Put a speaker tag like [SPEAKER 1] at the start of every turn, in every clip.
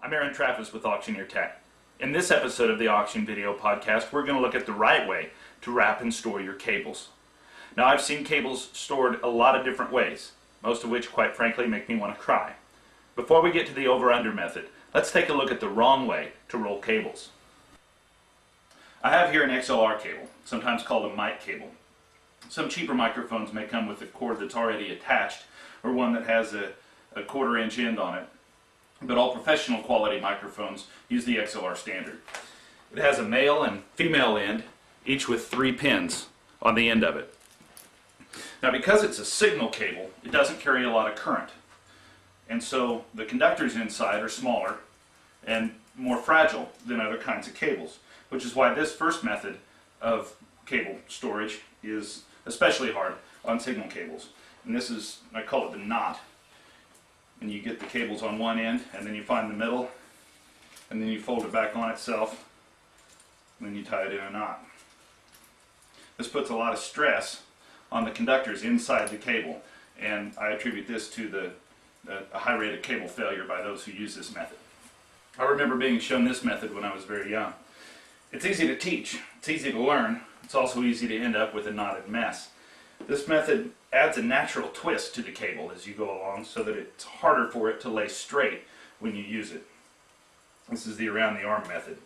[SPEAKER 1] I'm Traffas with AuctioneerTech. In this episode of the Auction Video Podcast, we're going to look at the right way to wrap and store your cables. Now, I've seen cables stored a lot of different ways, most of which, quite frankly, make me want to cry. Before we get to the over-under method, let's take a look at the wrong way to roll cables. I have here an XLR cable, sometimes called a mic cable. Some cheaper microphones may come with a cord that's already attached, or one that has a 1/4 inch end on it. But all professional quality microphones use the XLR standard. It has a male and female end, each with 3 pins on the end of it. Now, because it's a signal cable, it doesn't carry a lot of current. And so the conductors inside are smaller and more fragile than other kinds of cables, which is why this first method of cable storage is especially hard on signal cables. And this is, I call it the knot. And you get the cables on one end, and then you find the middle, and then you fold it back on itself, and then you tie it in a knot. This puts a lot of stress on the conductors inside the cable, and I attribute this to a high rate of cable failure by those who use this method. I remember being shown this method when I was very young. It's easy to teach, it's easy to learn, it's also easy to end up with a knotted mess. This method adds a natural twist to the cable as you go along so that it's harder for it to lay straight when you use it. This is the around the arm method.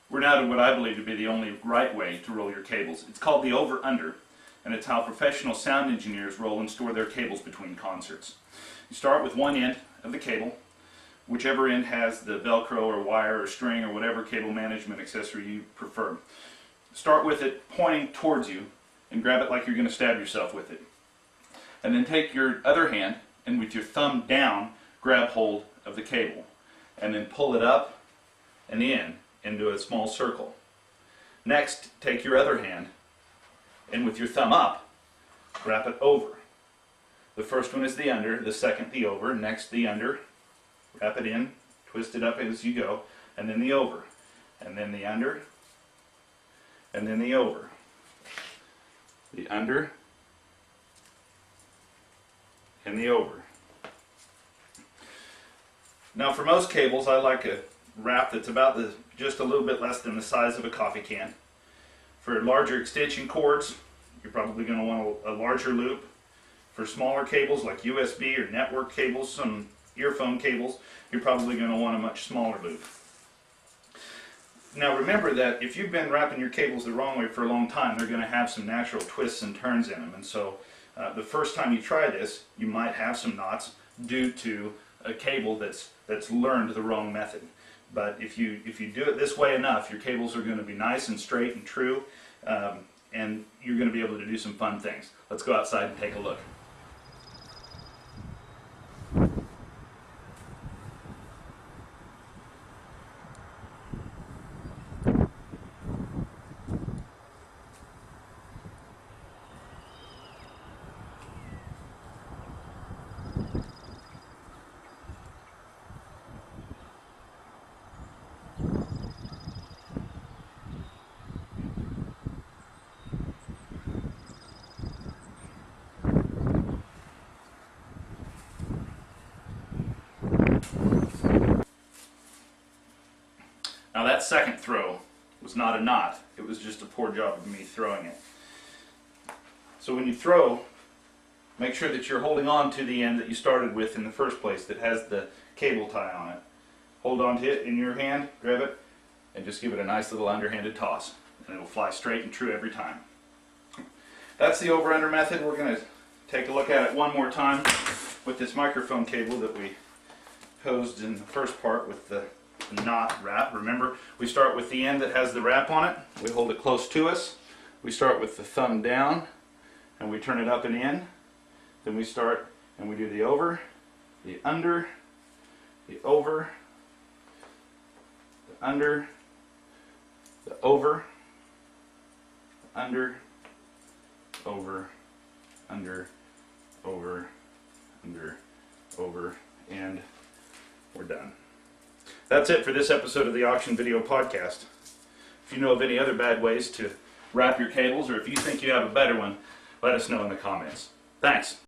[SPEAKER 1] We're now to what I believe to be the only right way to roll your cables. It's called the over-under, and it's how professional sound engineers roll and store their cables between concerts. You start with one end of the cable, whichever end has the Velcro or wire or string or whatever cable management accessory you prefer. Start with it pointing towards you and grab it like you're going to stab yourself with it. And then take your other hand and with your thumb down, grab hold of the cable. And then pull it up and in into a small circle. Next, take your other hand and with your thumb up, wrap it over. The first one is the under, the second the over, next the under. Wrap it in, twist it up as you go, and then the over. And then the under, and then the over. The under, and the over. Now, for most cables, I like a wrap that's about just a little bit less than the size of a coffee can. For larger extension cords, you're probably going to want a larger loop. For smaller cables like USB or network cables, some earphone cables, you're probably going to want a much smaller loop. Now remember that if you've been wrapping your cables the wrong way for a long time, they're going to have some natural twists and turns in them. And so the first time you try this, you might have some knots due to a cable that's learned the wrong method. But if you do it this way enough, your cables are going to be nice and straight and true, and you're going to be able to do some fun things. Let's go outside and take a look. Now that second throw was not a knot, it was just a poor job of me throwing it. So when you throw, make sure that you're holding on to the end that you started with in the first place that has the cable tie on it. Hold on to it in your hand, grab it, and just give it a nice little underhanded toss. And it'll fly straight and true every time. That's the over-under method. We're going to take a look at it one more time with this microphone cable that we posed in the first part with the knot wrap. Remember, we start with the end that has the wrap on it. We hold it close to us. We start with the thumb down and we turn it up and in. Then we start and we do the over, the under, the over, the under, the over, the under, over, under, over, under, over, and we're done. That's it for this episode of the Auction Video Podcast. If you know of any other bad ways to wrap your cables, or if you think you have a better one, let us know in the comments. Thanks.